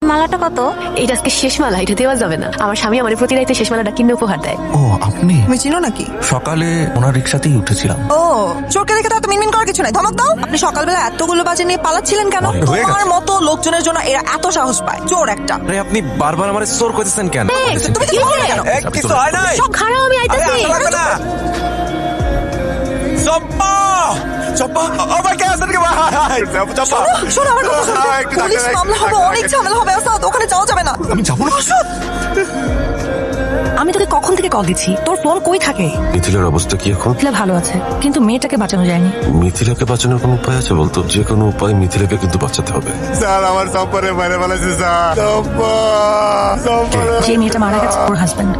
মালাটা কত? এটা আজকে শেষ মালা, এটা দেওয়া যাবে না। আমার স্বামী আমার প্রতি রাইতে শেষ মালাটা কিনে উপহার দেয়। ও আপনি? তুমি চিনো নাকি? সকালে ওনার রিক্সাতেই উঠেছিলাম। ও চোরকে দেখে তো এত মিনমিন করার কিছু নাই, ধমক দাও। আপনি সকালবেলা এতগুলো বাজে নিয়ে পালাচ্ছিলেন কেন? হয়ে গেছে। তোমার মতো লোকজনের জন্য এরা এত সাহস পায়। চোর একটা। আরে আপনি বারবার আমারে চোর কইতেছেন কেন? তুমি কি বললে কেন? কিছু হয় নাই। সব খারাপ, আমি আইতাছি। চম্পা চম্পা আমার কে আসেন কে ভাই? চম্পা শোনো আমার কথা শোনো। পুলিশ মামলা হবে, অনেক ঝামেলা হবে। আসাদ, ওখানে যাওয়া যাবে না। আমি যাবো না। আমি তোকে কখন থেকে কল দিচ্ছি, তোর ফোন কই থাকে? মিথিলার অবস্থা কি এখন? মিথিলা ভালো আছে, কিন্তু মেয়েটাকে বাঁচানো যায়নি। মিথিলাকে বাঁচানোর কোনো উপায় আছে বলতো? যে কোনো উপায় মিথিলাকে কিন্তু বাঁচাতে হবে। স্যার আমার চম্পারে মারে ফেলেছে স্যার। চম্পা যে মেয়েটা মারা গেছে ওর হাজবেন্ড।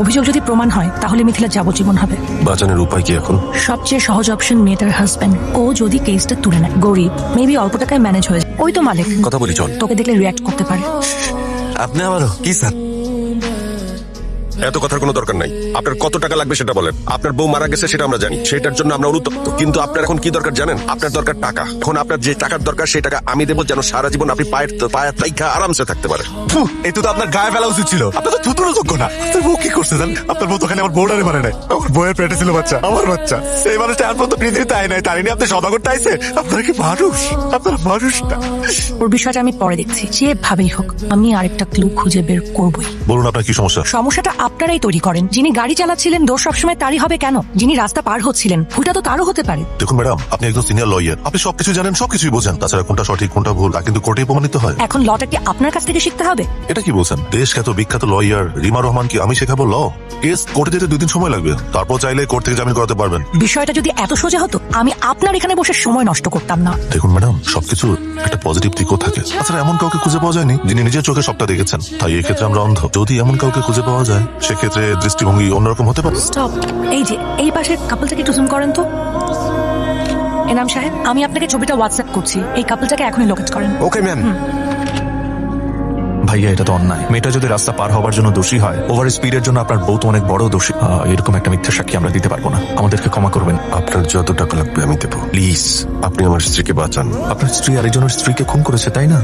অভিযোগ যদি প্রমাণ হয় তাহলে মিথিলা যাবজ্জীবন হবে। বাঁচানোর উপায় কি এখন? সবচেয়ে সহজ অপশন মেয়েটার হাজবেন্ড। ও যদি কেসটা তুলে নেয়, গরিব, মেবি অল্প টাকায় ম্যানেজ হয়ে যায়। ওই তো মালিক, কথা বলি চল। তোকে দেখলে রিয়াক্ট করতে পারে। আপনি আমারও কি স্যার? এত কথার কোনো দরকার নাই। আপনার কত টাকা লাগবে সেটা বলেন। আপনার বউ মারা গেছে সেটা আমরা জানি, সেটার জন্য আমরা অনুতপ্ত। কিন্তু আপনার এখন কি দরকার জানেন? আপনার দরকার টাকা। এখন আপনার যে টাকার দরকার সেই টাকা আমি দেবো, যেন সারা জীবন আপনি পায়ের তাইখা আরামসে থাকতে পারেন। এই তো আপনার গায়ে ফেলা উচিত ছিল। আপনার তো থুতুরও যোগ্য না। আপনার বউ কি করছে জান? আপনার বউ তো ওখানে আমার বউটারে মারে নাই। আমার বউয়ের পেটে ছিল বাচ্চা, আমার বাচ্চা। সেই মানুষটা আর পর্যন্ত পৃথিবীতে আয় নাই, তাই নিয়ে আপনি সদা করতে আইছে? আপনারা কি মানুষ? আপনারা মানুষ না। ওর বিষয়টা আমি পরে দেখছি, যেভাবেই হোক আমি আরেকটা ক্লু খুঁজে বের করবই। বলুন আপনার কি সমস্যা? সমস্যাটা আপনারাই তৈরি করেন। যিনি গাড়ি চালাচ্ছিলেন দোষ সবসময় তারই হবে কেন? যিনি রাস্তা পার হচ্ছিলেন ভুলটা তো তারও হতে পারে। দেখুন ম্যাডাম, আপনি একজন সিনিয়র লয়ার, আপনি সবকিছু জানেন, সবকিছুই বোঝেন। তাছাড়া কোনটা সঠিক কোনটা ভুল তা কিন্তু কোর্টেই প্রমাণিত হয়। এখন লটা কি আপনার কাছ থেকে শিখতে হবে? এটা কি বলছেন? দেশ খ্যাত বিখ্যাত লয়ার রিমা রহমান কি আমি শেখাবো ল? কেস কোর্টে যেতে 2 দিন সময় লাগবে, তারপর চাইলে কোর্ট থেকে জামিন করাতে পারবেন। বিষয়টা যদি এত সোজা হতো আমি আপনার এখানে বসে সময় নষ্ট করতাম না। দেখুন ম্যাডাম, সবকিছু একটা পজিটিভ দিকও থাকে। তাছাড়া এমন কাউকে খুঁজে পাওয়া যায়নি যিনি নিজের চোখে সবটা দেখেছেন, তাই এই ক্ষেত্রে আমরা অন্ধ। যদি এমন কাউকে খুঁজে পাওয়া যায় সেক্ষেত্রে দৃষ্টিভঙ্গি অন্যরকম হতে পারে। স্টপ। এই যে এই পাশের কাপলটাকে একটু জুম করেন তো। এনাম সাহেব, আমি আপনাকে ছবিটা হোয়াটসঅ্যাপ করছি, এই কাপলটাকে এখনই লোকেট করেন। Okay ma'am. ভাইয়া এটা তো অন্যায়। মেয়েটা যদি রাস্তা পার হওয়ার জন্য দোষী হয়, ওভার স্পিডের জন্য আপনার বউ তো অনেক বড় দোষী। এরকম একটা মিথ্যা সাক্ষী আমরা দিতে পারবো না, আমাদেরকে ক্ষমা করবেন আপনার যত টাকা লাগবে আমি দেবো। প্লিজ। আপনি আমার স্ত্রীকে বাঁচান। আপনার স্ত্রী আরেকজনের স্ত্রীকে খুন করেছে তাই না?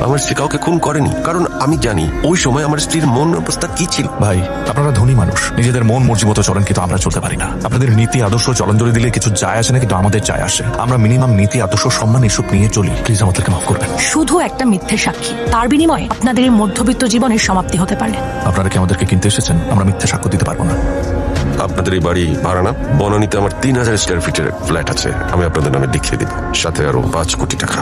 আমার স্ত্রী কাউকে খুন করেনি, কারণ আমি জানি ওই সময় আমার স্ত্রীর মন অবস্থা কি ছিল। ভাই আপনারা ধনী মানুষ, নিজেদের মন মর্জি মতো চলেন, কিন্তু আমরা চলতে পারি না। আপনাদের নীতি আদর্শ জলাঞ্জলি দিলে কিছু যায় আসে না, কিন্তু আমাদের যায় আসে। আমরা মিনিমাম নীতি আদর্শ সম্মান এসব নিয়ে চলি। প্লিজ আমাদেরকে মাফ করবেন। শুধু একটা মিথ্যে সাক্ষী, তার বিনিময়ে আপনাদের এই মধ্যবিত্ত জীবনের সমাপ্তি হতে পারে। আপনারা কি আমাদেরকে কিনতে এসেছেন? আমরা মিথ্যা সাক্ষ্য দিতে পারবো না। আপনাদের এই বাড়ি ভাড়া না? বনানীতে আমার 3000 স্কয়ার ফিটের ফ্ল্যাট আছে, আমি আপনাদের নামে লিখিয়ে দিব, সাথে আরো 5 কোটি টাকা।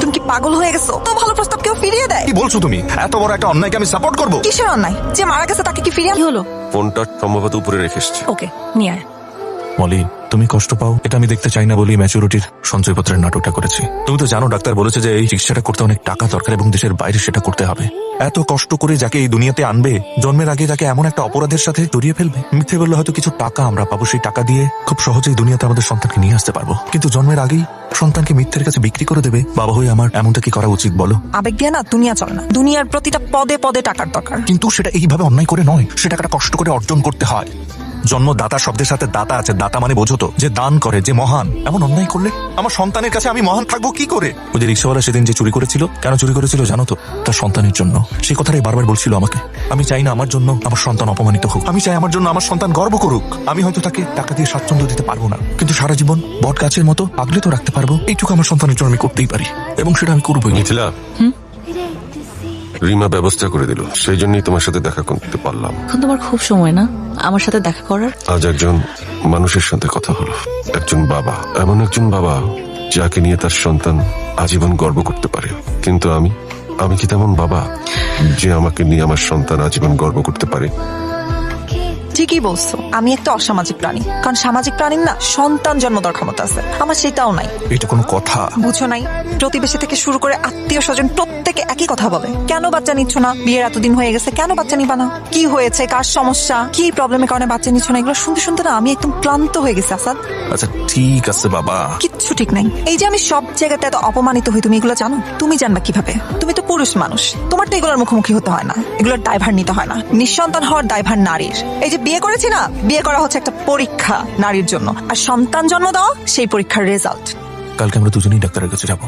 তুমি কি পাগল হয়ে গেছো? তো ভালো প্রস্তাব কেউ ফিরিয়ে দেয়? কি বলছো তুমি? এত বড় একটা অন্যায়কে আমি সাপোর্ট করবো? কিসের অন্যায়? যে মারা গেছে তাকে কি ফিরিয়ে? কি হলো? ফোনটা সম্ভবত উপরে রেখে এসেছি। ওকে, নিয়ে আয়। মলি, তুমি কষ্ট পাও এটা আমি দেখতে চাই না বলেই ম্যাচুরিটির সঞ্চয়পত্রের নাটকটা করেছি। তুমি তো জানো ডাক্তার বলেছে যে এই চিকিৎসাটা করতে অনেক টাকা দরকার এবং দেশের বাইরে সেটা করতে হবে। এত কষ্ট করে যাকে এই দুনিয়াতে আনবে, জন্মের আগে যাকে এমন একটা অপরাধের সাথে জড়িয়ে ফেলবে। মিথ্যে বললে হয়তো কিছু টাকা আমরা পাবো, সেই টাকা দিয়ে খুব সহজেই দুনিয়াতে আমাদের সন্তানকে নিয়ে আসতে পারবো। কিন্তু জন্মের আগেই সন্তানকে মিথ্যের কাছে বিক্রি করে দেবে বাবা হয়ে আমার এমনটা কি করা উচিত বলো? আবেগ দিয়ে না দুনিয়া চলে না। দুনিয়ার প্রতিটা পদে পদে টাকার দরকার। কিন্তু সেটা এইভাবে অন্যায় করে নয়, সে টাকাটা কষ্ট করে অর্জন করতে হয়। জন্মদাতা শব্দের সাথে দাতা আছে, দাতা মানে বোঝো তো, যে দান করে, যে মহান। এমন অন্যায় করলে আমার সন্তানের কাছে আমি মহান থাকবো কি করে? ওই যে রিক্সাওয়ালা সেদিন যে চুরি করেছিল, কেন চুরি করেছিল জানো তো? তার সন্তানের জন্য। সেই কথাটাই বারবার বলছিল আমাকে। আমি চাই না আমার জন্য আমার সন্তান অপমানিত হোক, আমি চাই আমার জন্য আমার সন্তান গর্ব করুক। আমি হয়তো তাকে টাকা দিয়ে স্বাচ্ছন্দ্য দিতে পারবো না, কিন্তু সারা জীবন বট গাছের মতো আগলে তো রাখতে পারবো। এইটুকু আমার সন্তানের জন্য আমি করতেই পারি, এবং সেটা আমি করবোই। মিথিলা, রিমা ব্যবস্থা করে দিল, সেই জন্যই তোমার সাথে দেখা করতে পারলাম। এখন তোমার খুব সময় না আমার সাথে দেখা করার? আজ একজন মানুষের সাথে কথা হলো, একজন বাবা, এমন একজন বাবা যাকে নিয়ে তার সন্তান আজীবন গর্ব করতে পারে। কিন্তু আমি কি তেমন বাবা যে আমাকে নিয়ে আমার সন্তান আজীবন গর্ব করতে পারে? ঠিকই বলছো, আমি একটা অসামাজিক প্রাণী। কারণ সামাজিক প্রাণীর না সন্তান জন্ম দেওয়ার ক্ষমতা আছে, আমার সেটাও নাই। এটা কোনো কথা? বুঝো নাই? প্রতিবেশী থেকে শুরু করে আত্মীয় স্বজন প্রত্যেকে একই কথা বলে। কেন বাচ্চা নিচ্ছ না? বিয়ের এতদিন হয়ে গেছে, কেন বাচ্চা নিবা না? কি হয়েছে, কার সমস্যা, কি প্রবলেমের কারণে বাচ্চা নিচ্ছ না? এগুলো শুনতে শুনতে না আমি একদম ক্লান্ত হয়ে গেছি আসাদ। আচ্ছা ঠিক আছে বাবা। কিচ্ছু ঠিক নাই। এই যে আমি সব জায়গাতে এত অপমানিত হই, তুমি এগুলো জানো? তুমি জানবা কিভাবে? তুমি তো পুরুষ মানুষ, তোমার তো এগুলোর মুখোমুখি হতে হয় না, এগুলোর দায়ভার নিতে হয় না। নিঃসন্তান হওয়ার দায়ভার নারীর। এই যে বিয়ে করেছি না, বিয়ে করা হচ্ছে একটা পরীক্ষা নারীর জন্য, আর সন্তান জন্ম দেওয়া সেই পরীক্ষার রেজাল্ট। কালকে আমরা দুজনেই ডাক্তারের কাছে যাবো।